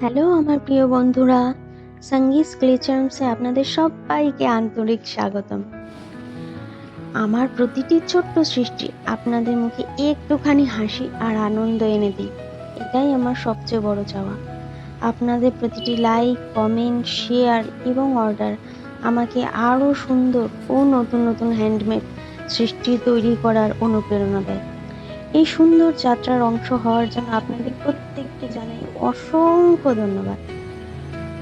Hello আমার প্রিয় বন্ধুরা, সঙ্গীস ক্লে চার্মসে আপনাদের সবাইকে আন্তরিক স্বাগতম। আমার প্রতিটি ছোট্ট সৃষ্টি আপনাদের মুখে একটুখানি হাসি আর আনন্দ এনে দিই, এটাই আমার সবচেয়ে বড় চাওয়া। আপনাদের প্রতিটি লাইক, কমেন্ট, শেয়ার এবং অর্ডার আমাকে আরও সুন্দর ও নতুন নতুন হ্যান্ডমেড সৃষ্টি তৈরি করার অনুপ্রেরণা দেয়। এই সুন্দর যাত্রার অংশ হওয়ার জন্য আপনাদের প্রত্যেককে জানাই অসংখ্য ধন্যবাদ।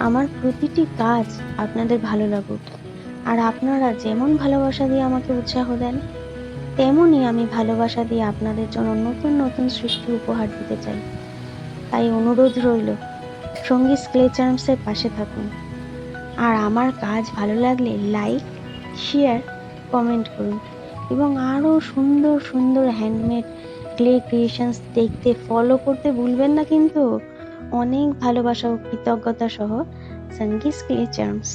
আমার প্রতিটি কাজ আপনাদের ভালো লাগুক, আর আপনারা যেমন ভালোবাসা দিয়ে আমাকে উৎসাহ দেন, তেমনই আমি ভালোবাসা দিয়ে আপনাদের জন্য নতুন নতুন সৃষ্টি উপহার দিতে চাই। তাই অনুরোধ রইল, সঙ্গীস ক্লে চার্মসের পাশে থাকুন। আর আমার কাজ ভালো লাগলে লাইক, শেয়ার, কমেন্ট করুন এবং আরও সুন্দর সুন্দর হ্যান্ডমেড ক্লে ক্রিয়েশনস দেখতে ফলো করতে ভুলবেন না কিন্তু। অনেক ভালোবাসা ও কৃতজ্ঞতা সহ, Sangi's clay charms.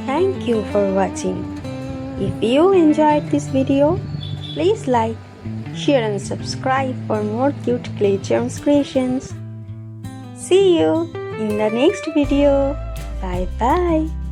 Thank you for watching. If you enjoyed this video, please like, share and subscribe for more cute clay charms creations. See you in the next video. Bye bye.